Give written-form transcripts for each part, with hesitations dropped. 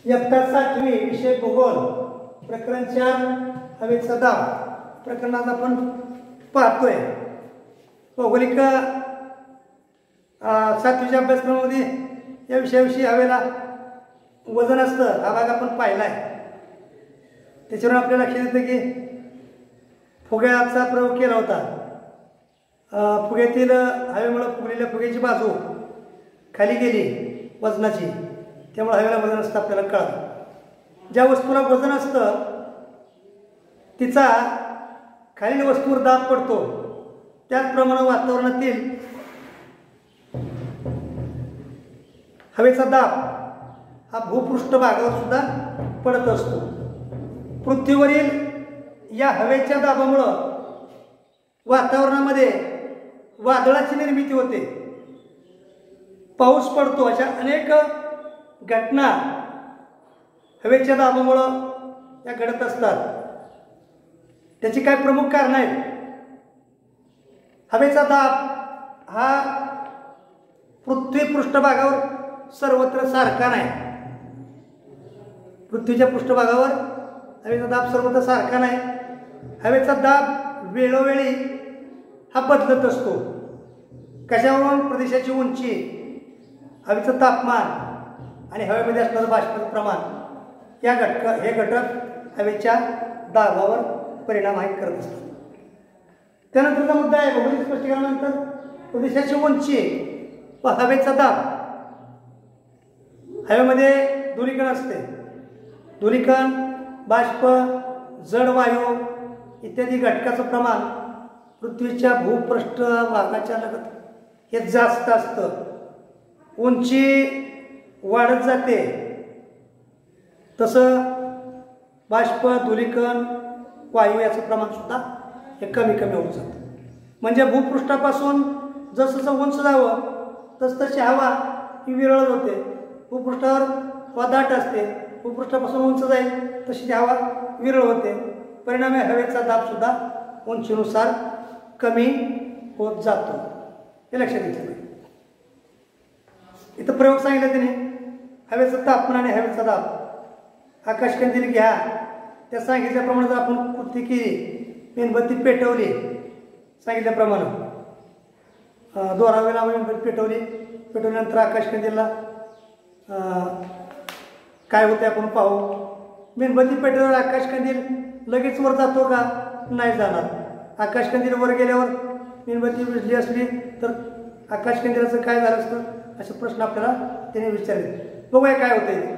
इयत्ता 7वी विषय भूगोल प्रकरण 4 हवेचा दाब प्रकरणात आपण पाहतोय। भौगोलिक 7वीच्या अभ्यासक्रमामध्ये या विषयाविषयी हवेला वजन असतं हा भाग आपण पाहिलाय। त्याच्यावर आपल्याला लक्षात येतं की फुग्याचा प्रयोग केला होता। फुग्यातील हवेमुळे फुगलेल्या फुग्याची बाजू खाली गेली वजनाची, त्यामुळे हवेला वजन असतं आपल्याला कळतं। ज्या वस्तूला वजन असतं तिचा खालील वस्तूवर दाब पडतो, त्याचप्रमाणे वातावरणातील हवेचा दाब हा भूपृष्ठभागावर सुद्धा पडत असतो। पृथ्वीवरील या हवेच्या दाबामुळे वातावरणामध्ये वादळाची निर्मिती होते, पाऊस पडतो, अशा अनेक घटना हवेच्या दाबामुळे या घडत असतात। त्याची काही प्रमुख कारण आहेत। हवेचा दाब हा पृथ्वी पृष्ठभागावर सर्वत्र सारखा नाही। पृथ्वीच्या पृष्ठभागावर हवेचा दाब सर्वत्र सारखा नाही। हवेचा दाब वेळोवेळी हा बदलत असतो। कशावरून? प्रदेशाची उंची, हवेचं तापमान आणि हवेमध्ये असणारं बाष्पाचं प्रमाण हे घटक हवेच्या दाबावर परिणाम करत असतात। त्यानंतरचा मुद्दा आहे भौगोलिक स्पष्टीकरणानंतर प्रदेशाची उंची व हवेचा दाब। हवेमध्ये धूलिकण असते। धूलिकण, बाष्प, जड वायू इत्यादी घटकाचं प्रमाण पृथ्वीच्या भूपृष्ठ भागाच्या लगत हे जास्त असतं। उंची वाढत जाते तसं बाष्प, धूलिकण, वायू याचं प्रमाण सुद्धा हे कमी होत जातं। म्हणजे भूपृष्ठापासून जसं उंच जावं तसतशी हवा ही विरळत होते। भूपृष्ठावर हवा दाट असते, भूपृष्ठापासून उंच जाईल तशी ती हवा विरळ होते। परिणामी हवेचा दाब सुद्धा उंचीनुसार कमी होत जातो, हे लक्षात घेतलं पाहिजे। इथं प्रयोग सांगितला त्याने हवेचं तापमान आणि हवेचा दाब। आकाशकंदील घ्या, त्या सांगितल्याप्रमाणे जर आपण कृती केली, मेणबत्ती पेटवली सांगितल्याप्रमाणे, दोरावेला मेणबत्ती पेटवल्यानंतर आकाशकंदीलला काय होते आपण पाहू। मेणबत्ती पेटवल्यावर आकाशकंदील लगेच वर जातो का? नाही जाणार। आकाशकंदील वर गेल्यावर मेणबत्ती विझली असली तर आकाशकंदिलाचं काय झालं असतं, असे प्रश्न आपल्याला त्याने विचारले। बघूया काय होते।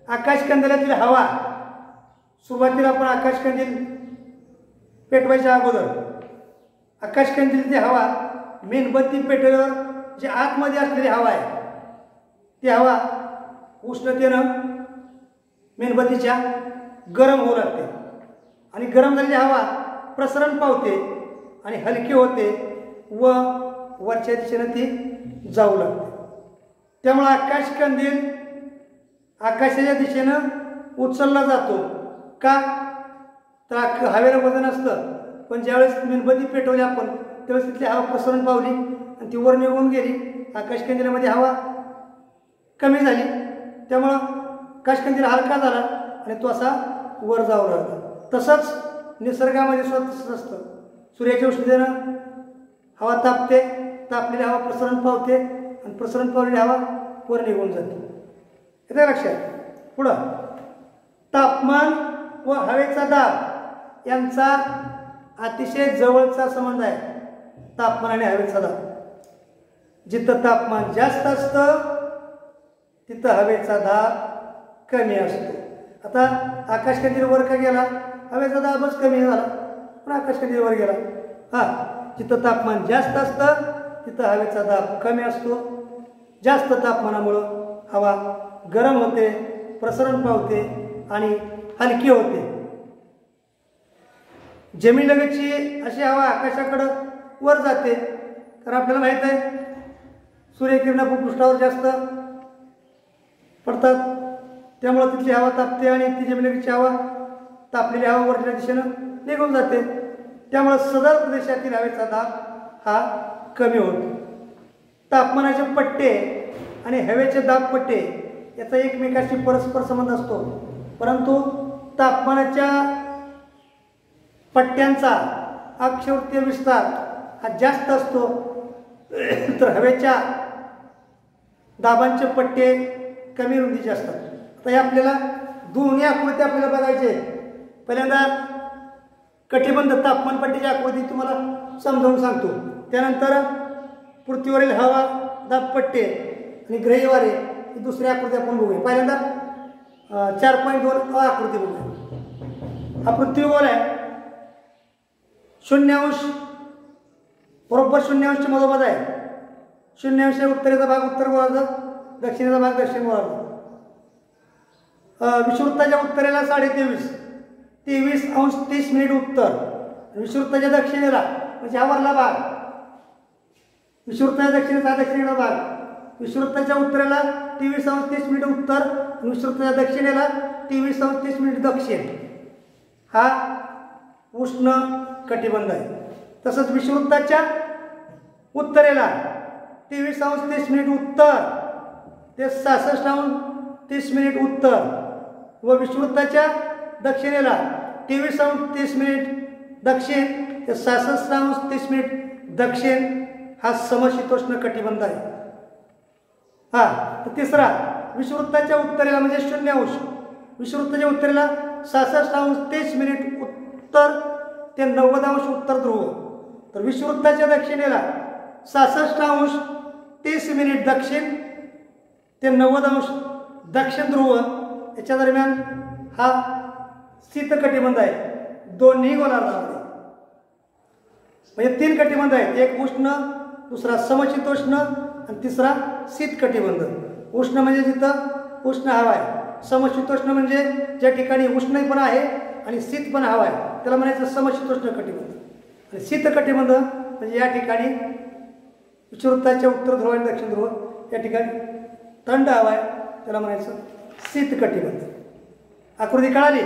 आकाशकंदिलातील हवा सुरुवातीला आपण आकाशकंदील पेटवायच्या अगोदर आकाशकंदिलाची हवा मेणबत्ती पेटवल्यावर जी आतमध्ये असलेली हवा आहे ती हवा उष्णतेनं मेणबत्तीच्या गरम होऊ लागते आणि गरम झालेली हवा प्रसरण पावते आणि हलकी होते व वरच्या दिशेनं ती जाऊ लागते। त्यामुळे आकाशकंदील आकाशाच्या दिशेनं उचलला जातो का? तर हवेला वजन असतं, पण ज्यावेळेस मेणबत्ती पेटवली आपण त्यावेळेस तिथली हवा प्रसरण पावली आणि ती वर निघून गेली। आकाशकंदिलामध्ये हवा कमी झाली, त्यामुळं आकाशकंदील हलका झाला आणि तो असा वर जाऊ लागला। तसंच निसर्गामध्ये सुद्धा तसंच असतं। सूर्याच्या उष्णतेनं हवा तापते, तापलेली हवा प्रसरण पावते आणि प्रसरण पावलेली हवा वर निघून जाते। येतं लक्षात? पुढं तापमान व हवेचा दाब यांचा अतिशय जवळचा संबंध आहे। तापमान आणि हवेचा दाब। जिथं तापमान जास्त असतं तिथं हवेचा दाब कमी असतो। आता आकाशकंदील वर का गेला? हवेचा दाबच कमी झाला, पण आकाशकंदील वर गेला। जिथं तापमान जास्त असतं तिथं हवेचा दाब कमी असतो। जास्त तापमानामुळं हवा गरम होते, प्रसरण पावते आणि हलकी होते। जमिनीलगतची अशी हवा आकाशाकडं वर जाते, कारण आपल्याला माहीत आहे सूर्यकिरणं भूपृष्ठावर जास्त पडतात, त्यामुळे तिथली हवा तापते आणि ती जमिनीलगतची हवा तापलेली हवा वरच्या दिशेनं निघून जाते। त्यामुळे सदर प्रदेशातील हवेचा दाब हा कमी होतो। तापमानाचे पट्टे आणि हवेचे दाब पट्टे याचा एकमेकाशी परस्पर संबंध असतो, परंतु तापमानाच्या पट्ट्यांचा अक्षवृत्तीय विस्तार हा जास्त असतो, तर हवेच्या दाबांचे पट्टे कमी रुंदीचे असतात. आता हे आपल्याला दोन्ही आकृती आपल्याला बघायचे. पहिल्यांदा कटिबंध तापमान पट्टीची आकृती तुम्हाला समजावून सांगतो. त्यानंतर पृथ्वीवरील हवा दाब पट्टे आणि ग्रही वारे ही दुसरी आकृती आपण बघूया. पहिल्यांदा 4.2 आकृती बघूया. हा पृथ्वी गोल आहे. 0° बरोबर 0° मधोमध आहे. 0° उत्तरेचा भाग उत्तर गोलार्ध, दक्षिणेचा भाग दक्षिण गोलार्ध. विषुववृत्ताच्या उत्तरेला 23:30 उत्तर, विषुववृत्ताच्या दक्षिणेला म्हणजे हा वरला भाग, विषुववृत्ताच्या दक्षिणेचा दक्षिणेचा भाग, विषुववृत्ताच्या उत्तरेला 23:30 उत्तर, विषुववृत्ताच्या दक्षिणेला 23:30 दक्षिण हा उष्ण कटिबंध आहे. तसंच विषुववृत्ताच्या उत्तरेला 23:30 उत्तर ते 66:30 उत्तर व विषुववृत्ताच्या दक्षिणेला 23:30 दक्षिण ते 66:30 दक्षिण हा समशीतोष्ण कटिबंध आहे. हा तर तिसरा विषुववृत्ताच्या उत्तरेला म्हणजे 0°, विषुववृत्ताच्या उत्तरेला 66:30 उत्तर ते 90° उत्तर ध्रुव, तर विषुववृत्ताच्या दक्षिणेला 66:30 दक्षिण ते 90° दक्षिण ध्रुव याच्या दरम्यान हा शीत कटिबंध आहे. दोन्ही गोलार्धामध्ये म्हणजे 3 कटिबंध आहेत. एक उष्ण, दुसरा समशीतोष्ण आणि तिसरा शीत कटिबंध. उष्ण म्हणजे जिथं उष्ण हवा आहे, समशीतोष्ण म्हणजे ज्या ठिकाणी उष्ण पण आहे आणि शीत पण हवा आहे त्याला म्हणायचं समशीतोष्ण कटिबंध. आणि शीत कटिबंध म्हणजे या ठिकाणी विषुववृत्ताच्या उत्तर ध्रुव आणि दक्षिण ध्रुव या ठिकाणी थंड हवा आहे त्याला म्हणायचं शीत कटिबंध. आकृती कळाली?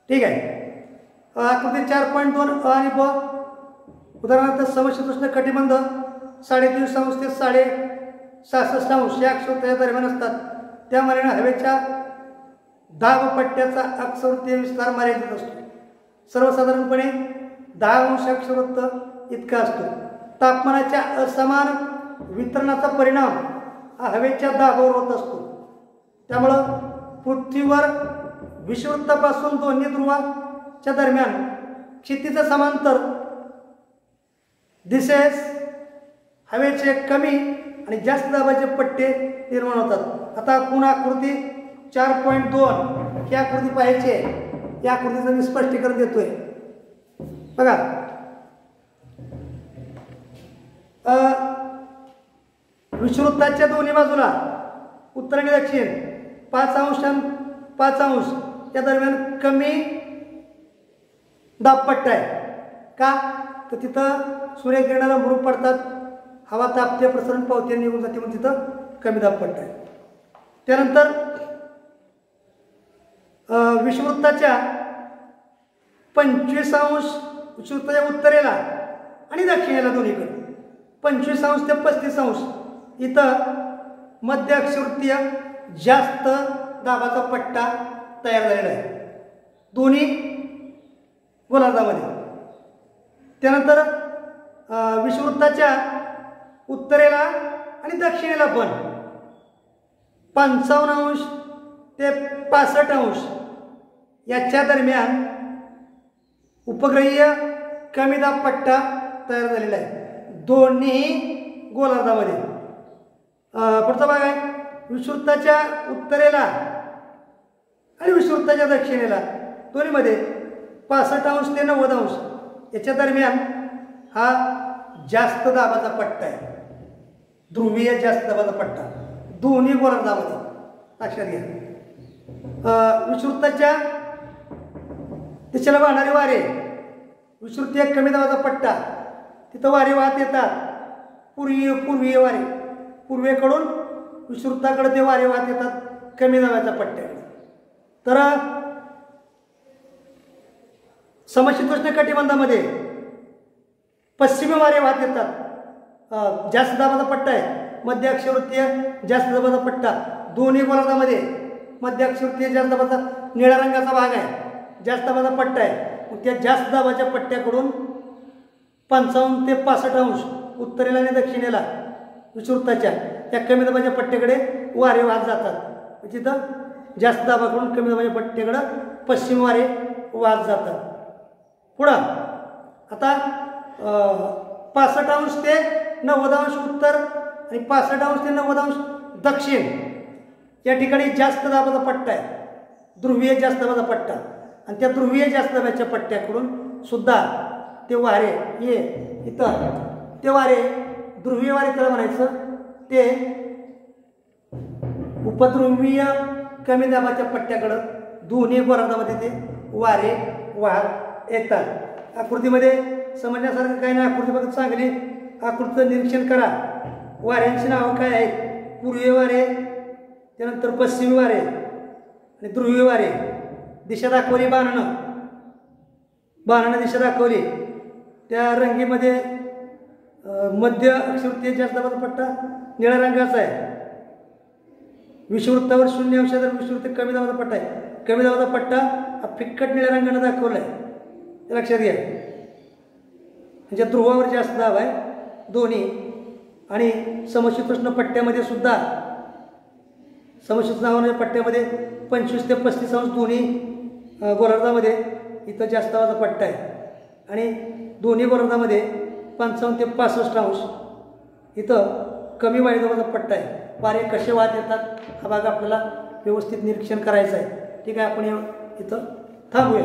ठीक आहे. आकृती 4.2 आणि ब. उदाहरणार्थ समशीतोष्ण कटिबंध 23:30 ते 66:60 या अक्षवृत्ताच्या दरम्यान असतात. त्या मानाने हवेच्या दाब पट्ट्याचा अक्षवृत्तीय विस्तार मर्यादित असतो. सर्वसाधारणपणे 10° अक्षवृत्त इतका असतो. तापमानाच्या असमान वितरणाचा परिणाम हा हवेच्या दाबावर होत असतो. त्यामुळं पृथ्वीवर विषुववृत्तापासून दोन्ही ध्रुवाच्या दरम्यान क्षितिज समांतर दिशेस हवेचे कमी आणि जास्त दाबाचे पट्टे निर्माण होतात. आता पुन्हा आकृती 4.2 ही आकृती पाहायची आहे. या आकृतीचं मी स्पष्टीकरण देतोय. बघा, विषुववृत्ताच्या दोन्ही बाजूला उत्तर आणि दक्षिण 5° आणि 5° या दरम्यान कमी दाबपट्टा आहे. का तर तिथं सूर्यकिरणाला मुरूप पडतात, हवा तापते, प्रसरण पावते, निघून जाते, म्हणून तिथं कमी दाबपट्टा आहे. त्यानंतर विषुववृत्ताच्या 25° विषुववृत्ताच्या उत्तरेला आणि दक्षिणेला दोन्हीकडे 25° ते 35° इथं मध्य अक्षवृत्तीय जास्त दाबाचा पट्टा तयार झालेला आहे दोन्ही गोलार्धामध्ये. त्यानंतर विषुववृत्ताच्या उत्तरेला आणि दक्षिणेला पण 55° ते 65° याच्या दरम्यान उपग्रहीय कमी दाब पट्टा तयार झालेला आहे दोन्ही गोलार्धामध्ये. पुढचा भाग आहे विषुववृत्ताच्या उत्तरेला आणि विषुववृत्ताच्या दक्षिणेला दोन्हीमध्ये 65° ते 90° याच्या दरम्यान हा जास्त दाबाचा पट्टा आहे, ध्रुवीय जास्त दाबाचा पट्टा दोन्ही गोलार्धामध्ये. लक्षात घ्या. विषुववृत्ताच्या दिशेला वाहणारे वारे, विषुववृत्तीय कमी दाबाचा पट्टा, तिथं वारे वाहत येतात. पूर्वीय वारे पूर्वेकडून विषुववृत्ताकडे ते वारे वाहत येतात कमी दाबाच्या पट्ट्याकडे. तर समशीतोष्ण कटिबंधामध्ये पश्चिमी वारे वाहत येतात, जास्त दाबाचा पट्टा आहे, मध्य अक्षवृत्तीय जास्त दाबाचा पट्टा दोन्ही गोलार्धामध्ये मध्य अक्षवृत्तीय जास्त दाबाचा निळ्या रंगाचा भाग आहे, जास्त दाबाचा पट्टा आहे. मग त्या जास्त दाबाच्या पट्ट्याकडून 55 ते 65 अंश उत्तरेला आणि दक्षिणेला विषुववृत्ताच्या त्या कमी दाबाच्या पट्ट्याकडे वारे वाहत जातात. तिथं जास्त दाबाकडून कमी दाबाच्या पट्ट्याकडे पश्चिम वारे वाहत जातात. पुढं आता 65 अंश ते 90 अंश उत्तर आणि 65 अंश ते 90 अंश दक्षिण या ठिकाणी जास्त दाबाचा पट्टा आहे, ध्रुवीय जास्त दाबाचा पट्टा. आणि त्या ध्रुवीय जास्त दाबाच्या पट्ट्याकडून सुद्धा ते वारे ये इथं ते वारे ध्रुवीय वारे त्याला म्हणायचं, ते उपध्रुवीय कमी दाबाच्या पट्ट्याकडं दोन्ही गोलार्धामध्ये ते वारे वाहत येतात. आकृतीमध्ये समजण्यासारखं काही नाही, आकृती बघत चांगली आकृतीचं निरीक्षण करा. वाऱ्यांची नावं काय आहेत? पूर्वीय वारे, त्यानंतर पश्चिमी वारे आणि ध्रुवीय वारे. दिशा दाखवली बाणानं दिशा दाखवली. त्या रंगीमध्ये मध्य अक्षवृत्तीय जास्त दाबाचा पट्टा निळ्या रंगाचा आहे. विषुववृत्तावर 0 अंश तर विषुववृत्त कमी दाबाचा पट्टा आहे. कमी दाबाचा पट्टा हा फिक्कट निळ्या रंगाने दाखवला आहे, लक्षात घ्या. म्हणजे ध्रुवावर जास्त दाब आहे दोन्ही. आणि समशीतोष्ण पट्ट्यामध्ये सुद्धा समशीतोष्ण नावाच्या पट्ट्यामध्ये 25 ते 35 अंश दोन्ही गोलार्धामध्ये इथं जास्त दाबाचा पट्टा आहे. आणि दोन्ही गोलार्धामध्ये 55 ते 65 अंश इथं कमी वायू दाबाचा पट्टा आहे. वारे कसे वाहत येतात हा भाग आपल्याला व्यवस्थित निरीक्षण करायचा आहे. ठीक आहे, आपण इथं थांबूया.